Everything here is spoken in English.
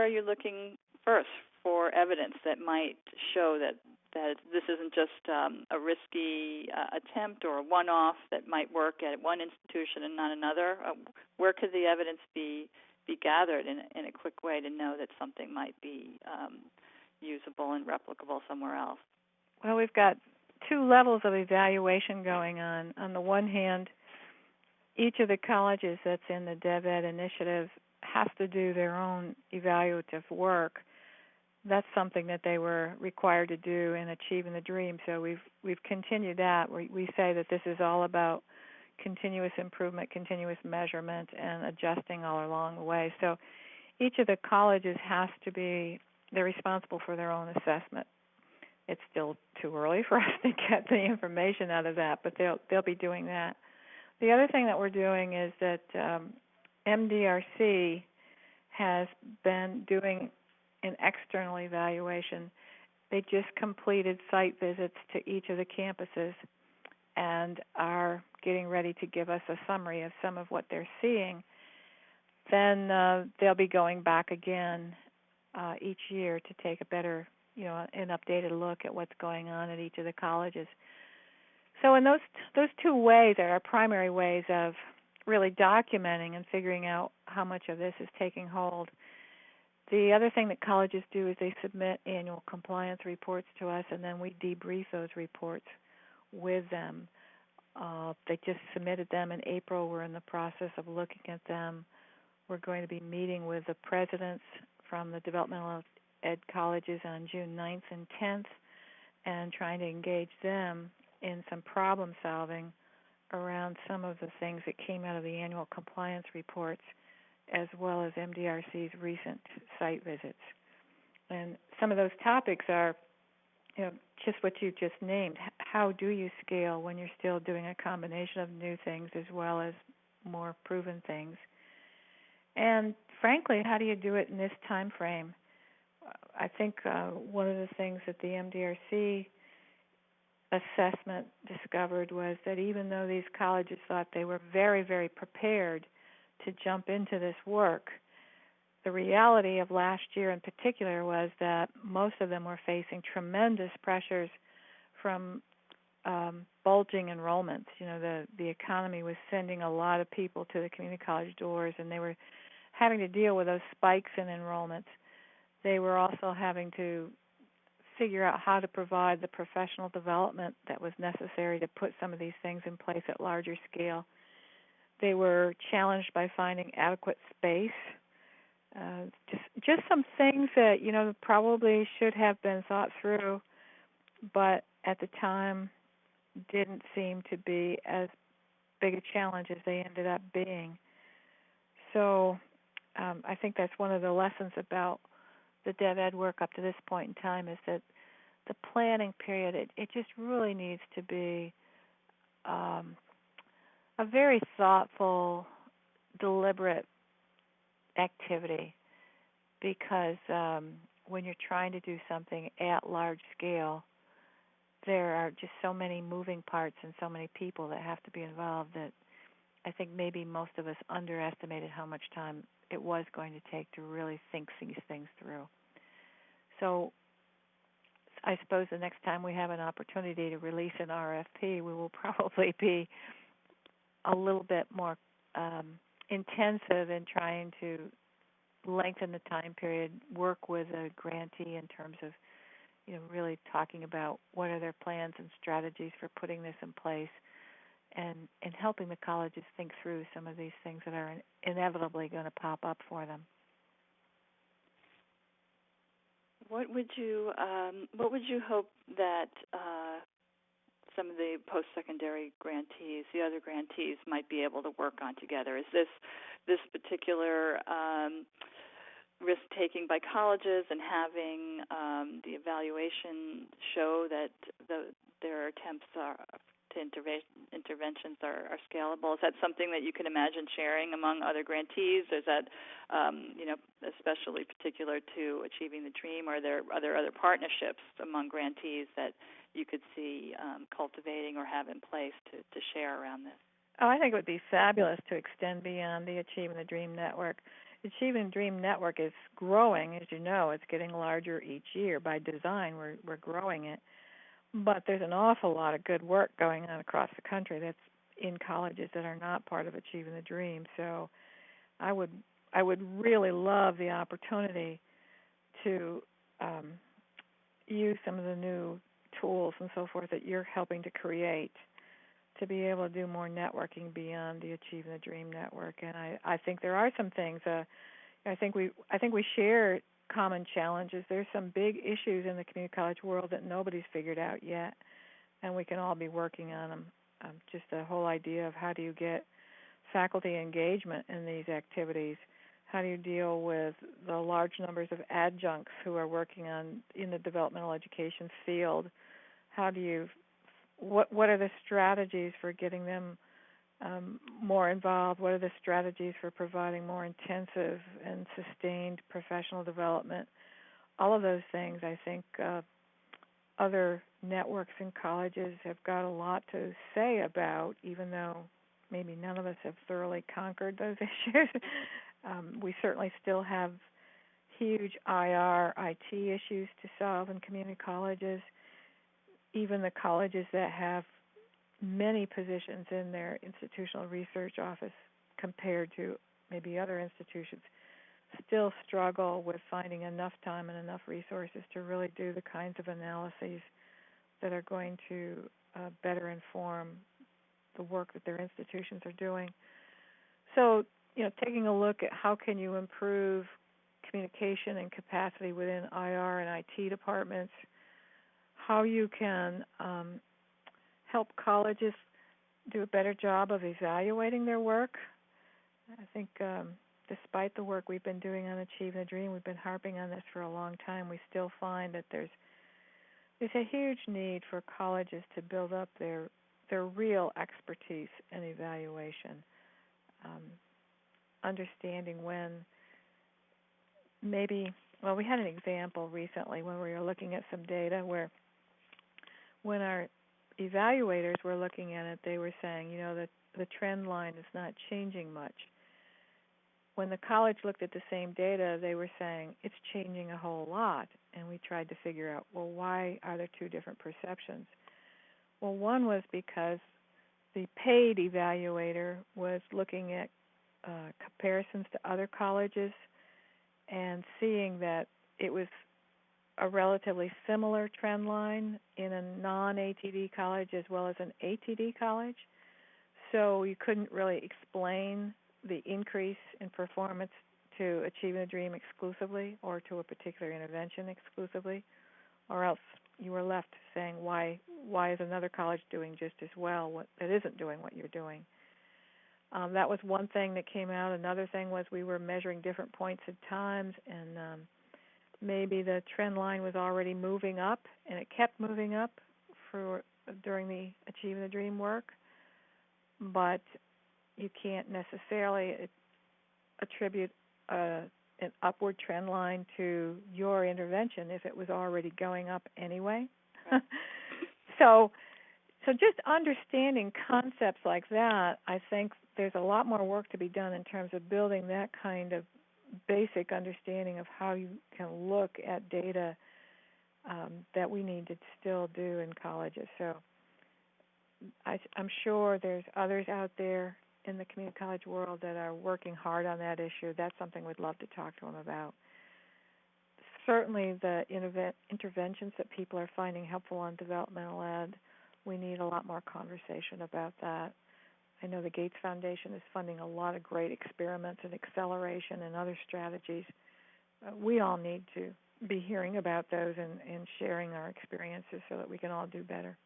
where are you looking first for evidence that might show that this isn't just a risky attempt or a one-off that might work at one institution and not another? Where could the evidence be gathered in a quick way to know that something might be usable and replicable somewhere else? Well, we've got two levels of evaluation going on. On the one hand, each of the colleges that's in the DevEd initiative has to do their own evaluative work. That's something that they were required to do in Achieving the Dream. So we've continued that. We say that this is all about continuous improvement, continuous measurement, and adjusting all along the way. So each of the colleges has to be, they're responsible for their own assessment. It's still too early for us to get the information out of that, but they'll be doing that. The other thing that we're doing is that MDRC has been doing an external evaluation. They just completed site visits to each of the campuses and are getting ready to give us a summary of some of what they're seeing. Then they'll be going back again each year to take a better, an updated look at what's going on at each of the colleges. So in those two ways are our primary ways of really documenting and figuring out how much of this is taking hold. The other thing that colleges do is they submit annual compliance reports to us, and then we debrief those reports with them. They just submitted them in April. We're in the process of looking at them. We're going to be meeting with the presidents from the developmental ed colleges on June 9th and 10th and trying to engage them in some problem solving around some of the things that came out of the annual compliance reports, as well as MDRC's recent site visits. And some of those topics are, just what you just named. How do you scale when you're still doing a combination of new things as well as more proven things? And frankly, how do you do it in this time frame? I think one of the things that the MDRC assessment discovered was that even though these colleges thought they were very, very prepared to jump into this work, the reality of last year in particular was that most of them were facing tremendous pressures from bulging enrollments. The economy was sending a lot of people to the community college doors, and they were having to deal with those spikes in enrollments. They were also having to figure out how to provide the professional development that was necessary to put some of these things in place at larger scale. They were challenged by finding adequate space. Just some things that, probably should have been thought through, but at the time didn't seem to be as big a challenge as they ended up being. So I think that's one of the lessons about the DevEd work up to this point in time is that the planning period, it just really needs to be a very thoughtful, deliberate activity, because when you're trying to do something at large scale, there are just so many moving parts and so many people that have to be involved that I think maybe most of us underestimated how much time it was going to take to really think these things through. So I suppose the next time we have an opportunity to release an RFP, we will probably be a little bit more intensive in trying to lengthen the time period, work with a grantee in terms of, really talking about what are their plans and strategies for putting this in place, and helping the colleges think through some of these things that are inevitably going to pop up for them. What would you hope that some of the post-secondary grantees, the other grantees, might be able to work on together? Is this particular risk-taking by colleges and having the evaluation show that their attempts to interventions are scalable? Is that something that you can imagine sharing among other grantees? Is that, especially particular to Achieving the Dream? Are there other partnerships among grantees that you could see cultivating or have in place to share around this? Oh, I think it would be fabulous to extend beyond the Achieving the Dream network. Achieving Dream Network is growing, as you know. It's getting larger each year. By design, we're growing it. But there's an awful lot of good work going on across the country that's in colleges that are not part of Achieving the Dream. So I would really love the opportunity to use some of the new tools and so forth that you're helping to create to be able to do more networking beyond the Achieving the Dream network. And I think there are some things. I think we share common challenges. There's some big issues in the community college world that nobody's figured out yet, and we can all be working on them. Just the whole idea of how do you get faculty engagement in these activities? How do you deal with the large numbers of adjuncts who are working in the developmental education field? How do you what are the strategies for getting them more involved? What are the strategies for providing more intensive and sustained professional development? All of those things, I think, other networks and colleges have got a lot to say about, even though maybe none of us have thoroughly conquered those issues. We certainly still have huge IT issues to solve in community colleges. Even the colleges that have many positions in their institutional research office compared to maybe other institutions still struggle with finding enough time and enough resources to really do the kinds of analyses that are going to better inform the work that their institutions are doing. So, taking a look at how can you improve communication and capacity within IR and IT departments, how you can help colleges do a better job of evaluating their work. I think despite the work we've been doing on Achieving the Dream, we've been harping on this for a long time, we still find that there's a huge need for colleges to build up their real expertise in evaluation, understanding when maybe, we had an example recently when we were looking at some data where when our evaluators were looking at it, they were saying, that the trend line is not changing much. When the college looked at the same data, they were saying it's changing a whole lot. And we tried to figure out, why are there two different perceptions? Well, one was because the paid evaluator was looking at comparisons to other colleges and seeing that it was a relatively similar trend line in a non-ATD college as well as an ATD college. So you couldn't really explain the increase in performance to Achieving the Dream exclusively or to a particular intervention exclusively, or else you were left saying, why is another college doing just as well that isn't doing what you're doing? That was one thing that came out. Another thing was we were measuring different points at times, and maybe the trend line was already moving up, and it kept moving up during the Achieving the Dream work, but you can't necessarily attribute an upward trend line to your intervention if it was already going up anyway. So just understanding concepts like that, I think there's a lot more work to be done in terms of building that kind of basic understanding of how you can look at data that we need to still do in colleges. So I'm sure there's others out there in the community college world that are working hard on that issue. That's something we'd love to talk to them about. Certainly the interventions that people are finding helpful on developmental ed, we need a lot more conversation about that. I know the Gates Foundation is funding a lot of great experiments and acceleration and other strategies. We all need to be hearing about those and sharing our experiences so that we can all do better.